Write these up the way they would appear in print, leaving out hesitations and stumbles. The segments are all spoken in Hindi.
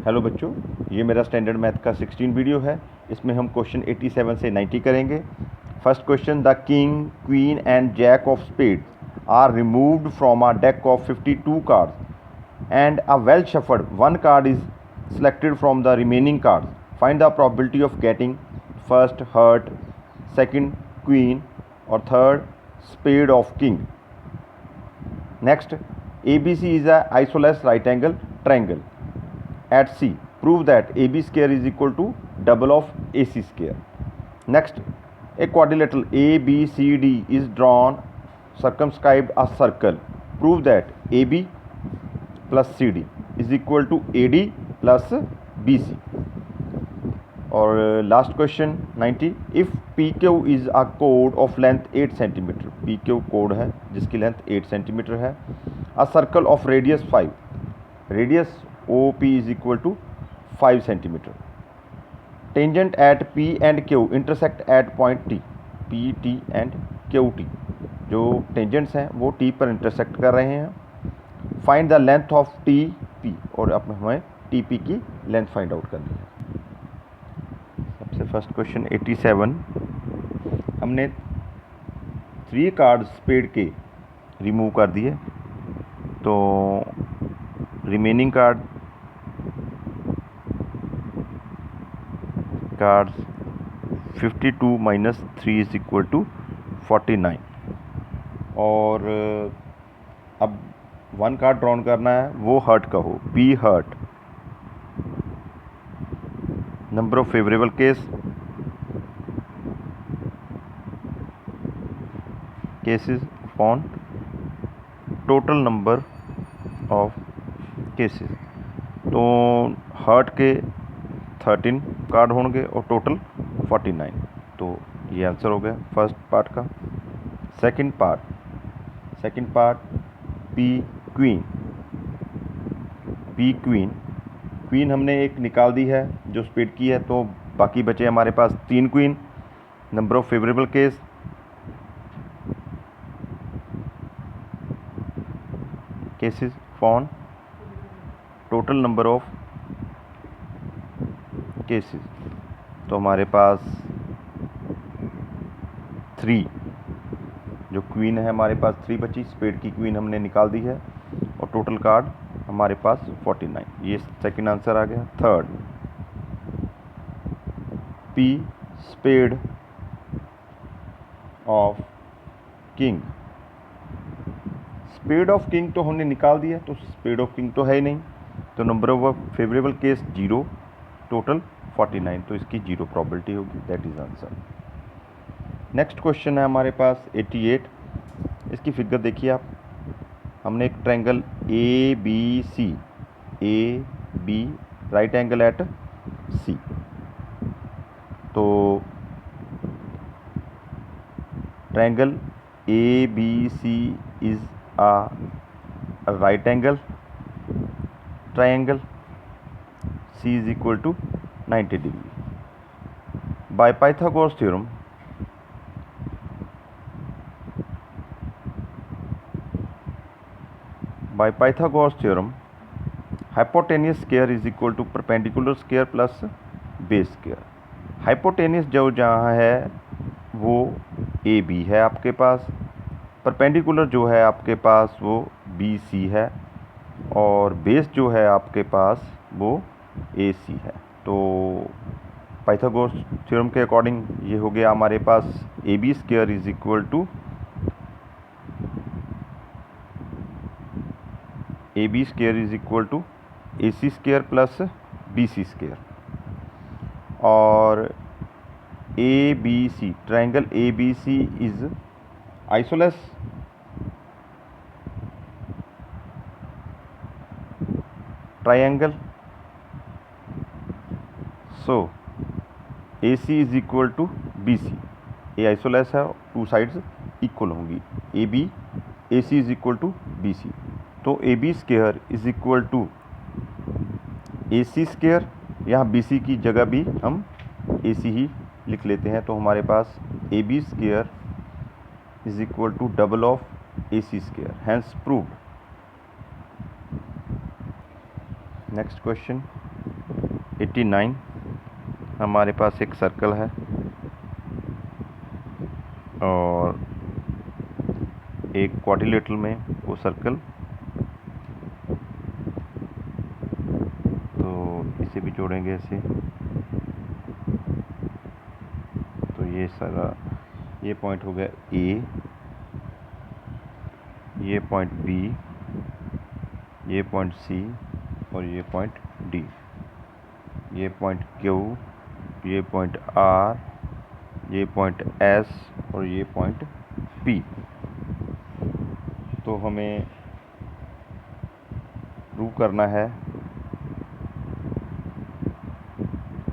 हेलो बच्चों, ये मेरा स्टैंडर्ड मैथ का 16 वीडियो है। इसमें हम क्वेश्चन 87 से 90 करेंगे। First question, the king, queen and jack of spades are removed from a deck of 52 cards and a well shuffled one card is selected from the remaining cards. Find the probability of getting first heart, second queen, or third spade of king. Next, ABC is a isosceles right angle triangle at C. Prove that AB square is equal to double of AC square. Next, a quadrilateral ABCD is drawn circumscribed a circle. Prove that AB plus CD is equal to AD plus BC. और last question 90, if PQ is a कोड ऑफ लेंथ 8 सेंटीमीटर, PQ कोड है जिसकी लेंथ 8 सेंटीमीटर है, a circle of radius 5, radius OP is equal to 5 centimetre, tangent at P and Q intersect at point T, P, T and QT, जो टेंजेंट्स हैं वो T पर इंटरसेक्ट कर रहे हैं। Find the length of TP, और अब हमें TP की लेंथ फाइंड आउट करनी है। सबसे फर्स्ट क्वेश्चन 87, हमने 3 कार्ड स्पेड के रिमूव कर दिए, तो remaining cards 52 minus 3 is equal to 49, और अब 1 कार्ड ड्रॉन करना है, वो हर्ट का हो, B heart, number of favourable cases upon total number of cases. तो हर्ट के 13 कार्ड होंगे और टोटल 49, तो ये आंसर हो गया फर्स्ट पार्ट का। सेकंड पार्ट पी क्वीन हमने एक निकाल दी है जो स्पेड की है, तो बाकी बचे हमारे पास 3 queen. Number of favourable cases upon total number of cases, तो हमारे पास 3, जो क्वीन है हमारे पास 3 बची, स्पेड की क्वीन हमने निकाल दी है, और टोटल कार्ड हमारे पास 49, ये सेकंड आंसर आ गया। Third, P spade of king, spade of king तो हमने निकाल दिया, तो स्पेड ऑफ किंग तो है ही नहीं, तो number of favourable case 0, total 49, तो इसकी 0 प्रॉबिलिटी होगी, that is answer. Next question है हमारे पास 88, इसकी फिगर देखिए आप। हमने एक triangle A B right angle at C, तो triangle ABC is a right angle triangle, C is equal to 90 degree. By Pythagoras theorem, hypotenuse square is equal to perpendicular square plus base square. Hypotenuse जो जहाँ है वो AB है आपके पास, परपेंडिकुलर जो है आपके पास वो BC है, और बेस जो है आपके पास वो AC है। तो पाइथागोरस थ्योरम के अकॉर्डिंग ये हो गया हमारे पास AB square is equal to AC square plus BC square, और ABC triangle ABC is isosceles triangle, so AC is equal to BC, a isosceles है, 2 साइड्स इक्वल होंगी, AC is equal to BC, तो AB square is equal to AC square, यहाँ BC की जगह भी हम AC ही लिख लेते हैं, तो हमारे पास AB square is equal to double of AC square, hence proved. Next question 89 हमारे पास एक सर्कल है और एक क्वाड्रिलेटरल में वो सर्कल, तो इसे भी जोड़ेंगे ऐसे। तो ये सारा, ये पॉइंट हो गया ए, ये पॉइंट बी, ये पॉइंट सी और ये पॉइंट डी, ये पॉइंट क्यू, ये पॉइंट आर, ये पॉइंट एस और ये पॉइंट पी। तो हमें प्रूव करना है,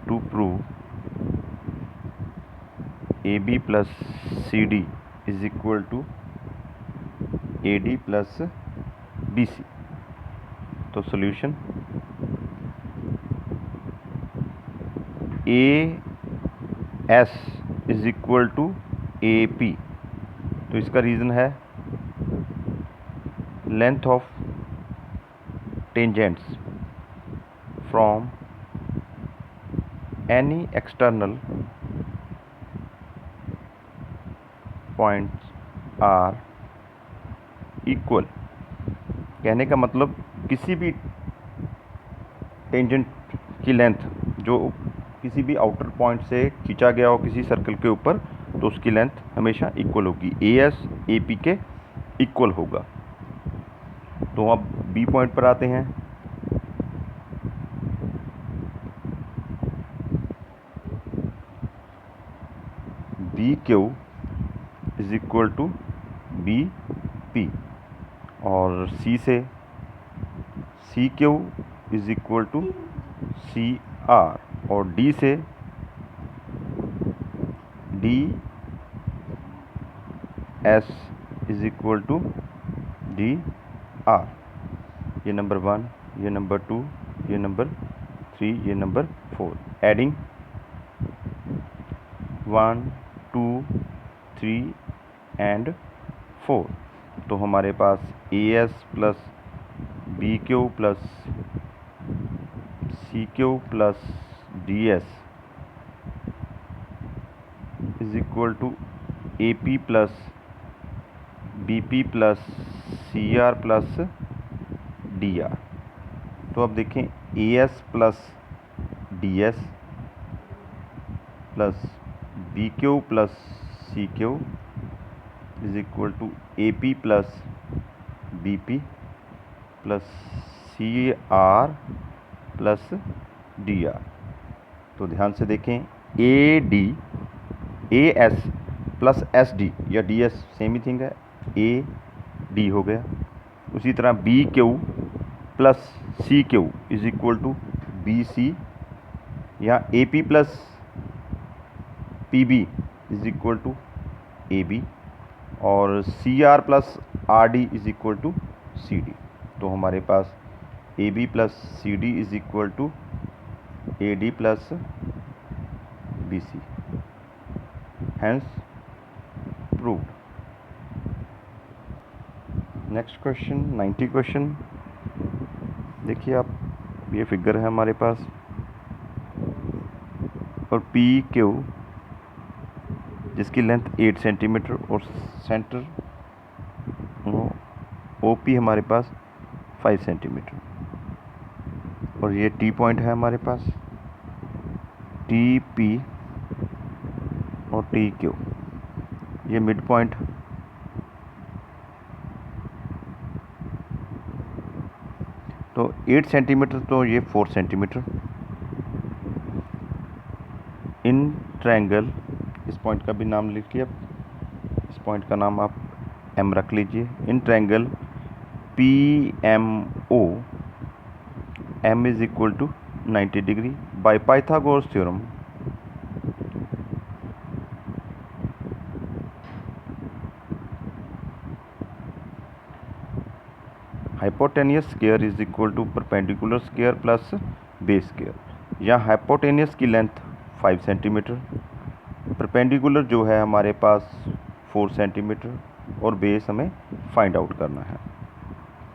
to prove A B plus C D is equal to A D plus B C. तो solution, A S is equal to A P. तो इसका रीज़न है length of tangents from any external points are equal. कहने का मतलब किसी भी टेंजेंट की लेंथ जो किसी भी आउटर पॉइंट से खींचा गया हो किसी सर्कल के ऊपर, तो उसकी लेंथ हमेशा इक्वल होगी, ए एस ए पी के इक्वल होगा। तो अब बी पॉइंट पर आते हैं। B Q is equal to B P, और सी से C Q is equal to C R, और डी से D S is equal to D R. ये नंबर 1, ये नंबर 2, ये नंबर 3, ये नंबर 4। एडिंग 1 2 3 एंड 4, तो हमारे पास A S plus B Q plus C Q plus D S is equal to A P plus B P plus C R plus D R. तो अब देखें, A S plus D S plus B Q plus C Q is equal to A P plus B P plus C R plus D R. तो ध्यान से देखें, A D A S plus S D या डी एस सेम ही थिंग है, ए डी हो गया। उसी तरह B Q plus C Q is equal to B C, या A P plus P B is equal to A B, और C R plus R D is equal to C D. तो हमारे पास A B plus C D is equal to A D plus B C, hence proved. Next question, 90 question. देखिए आप, ये फिगर है हमारे पास, और पी क्यू जिसकी लेंथ 8 सेंटीमीटर और सेंटर ओ पी हमारे पास 5 सेंटीमीटर, और ये टी पॉइंट है हमारे पास, टी पी और टी क्यू, ये मिड पॉइंट। तो 8 सेंटीमीटर, तो ये 4 सेंटीमीटर। इन ट्रायंगल, इस पॉइंट का भी नाम लिखिए, इस पॉइंट का नाम आप एम रख लीजिए। In triangle P M O, M is equal to 90 degree by Pythagoras theorem. Hypotenuse square is equal to perpendicular square plus base square. यहाँ हाइपोटेनियस की लेंथ 5 सेंटीमीटर, परपेंडिकुलर जो है हमारे पास 4 सेंटीमीटर, और बेस हमें फाइंड आउट करना है।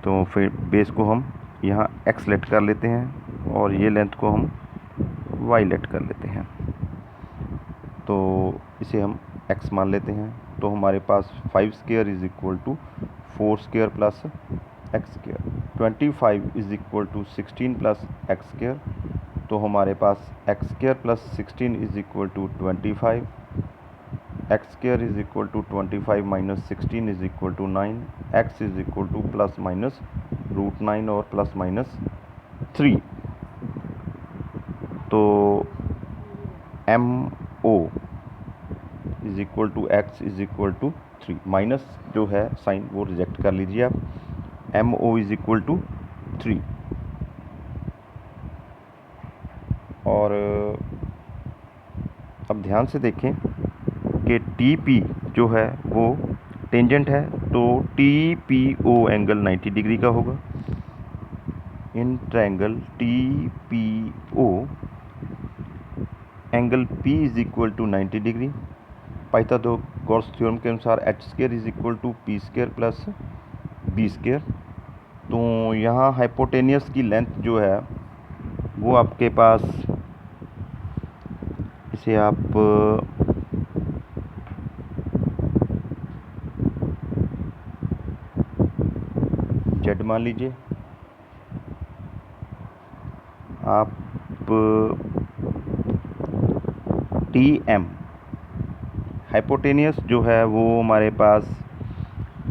तो फिर बेस को हम यहाँ एक्स लेट कर लेते हैं, और ये लेंथ को हम वाई लेट कर लेते हैं, तो इसे हम x मान लेते हैं। तो हमारे पास 5 square is equal to 4 square plus X square, 25 is equal to 16 plus X square. तो हमारे पास X square plus 16 is equal to 25, X square is equal to 25 minus 16 is equal to 9, X is equal to plus minus root 9 और प्लस माइनस 3। तो M O is equal to X is equal to 3, minus जो है साइन वो रिजेक्ट कर लीजिए आप, M O is equal to 3। और अब ध्यान से देखें कि टी पी जो है वो टेंजेंट है, तो T P O angle 90 degree का होगा। In triangle T P O angle P is equal to 90 degree. Pythagoras theorem के अनुसार H square is equal to P square plus B square. तो यहाँ हाइपोटेनियस की लेंथ जो है वो आपके पास, इसे आप जेड मान लीजिए, आप टी एम हाइपोटेनियस जो है वो हमारे पास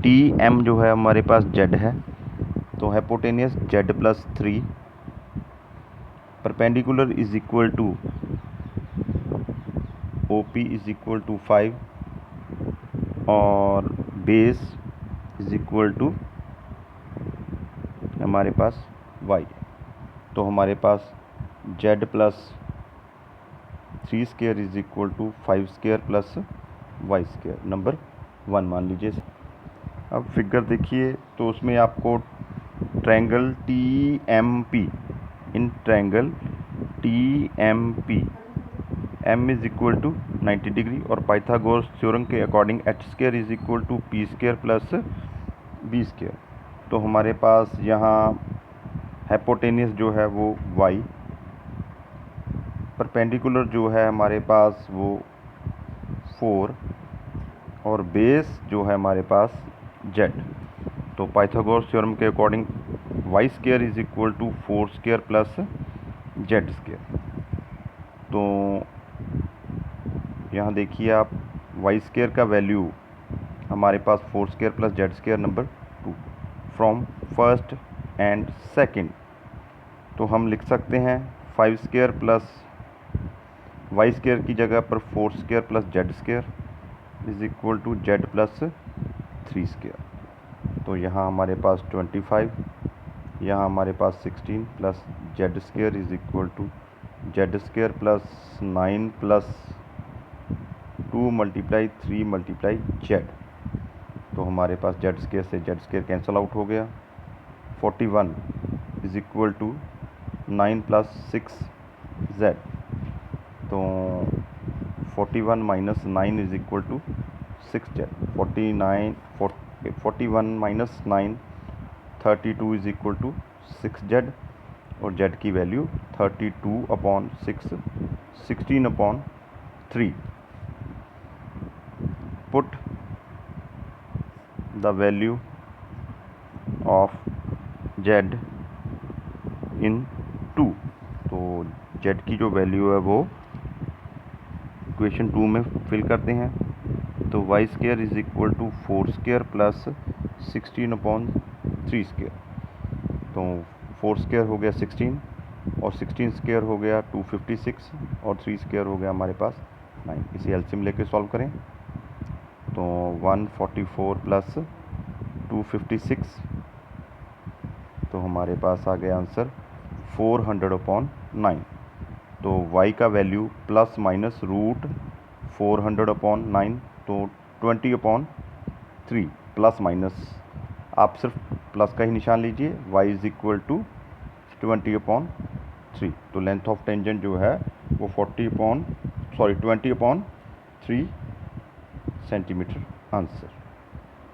टी एम जो है हमारे पास जेड है, तो hypotenuse Z plus 3, perpendicular is equal to O P is equal to 5 और बेस इज इक्वल टू हमारे पास y। तो हमारे पास z plus 3 square is equal to 5 square plus Y square, number 1 मान लीजिए। अब फिगर देखिए, तो उसमें आपको triangle T M P, in triangle T M P M is equal to 90 degree और पाइथागोरस थ्योरम के according H square is equal to P square plus B square. तो हमारे पास यहाँ हाइपोटेनियस जो है वो y, परपेंडिकुलर जो है हमारे पास वो 4 और बेस जो है हमारे पास z। तो पाइथागोरस थ्योरम के according y square is equal to 4 square plus z square. तो यहाँ देखिए आप y स्क्वायर का वैल्यू हमारे पास 4 square plus z square, number 2 from first and second. तो हम लिख सकते हैं 5 स्क्वायर प्लस वाई स्क्वायर की जगह पर 4 square plus Z square is equal to Z plus 3 square. तो यहाँ हमारे पास 25, यहाँ हमारे पास 16 plus Z square is equal to Z square plus 9 plus 2 multiply 3 multiply Z. तो हमारे पास जेड स्क्वायर से जेड स्क्वायर कैंसिल आउट हो गया। 41 is equal to 9 plus 6 Z. तो 41 minus 9 is equal to 6 Z. 41 minus 9 32 is equal to 6 Z और जेड की value 32/6 16/3। Put the value of Z in 2। तो जेड की जो वैल्यू है वो इक्वेशन 2 में फिल करते हैं। तो Y square is equal to 4 square plus 16/3 square. तो 4 स्क्वायर हो गया 16 और 16 स्क्वायर हो गया 256 और 3 स्क्वायर हो गया हमारे पास 9। इसे एलसीएम लेके सॉल्व करें तो 144 प्लस 256, तो हमारे पास आ गया आंसर 400/9। तो y का वैल्यू प्लस माइनस रूट 400/9, तो 20/3 प्लस माइनस आप सिर्फ प्लस का ही निशान लीजिए। y is equal to 20/3। तो लेंथ ऑफ टेंजेंट जो है वो 20/3 सेंटीमीटर आंसर।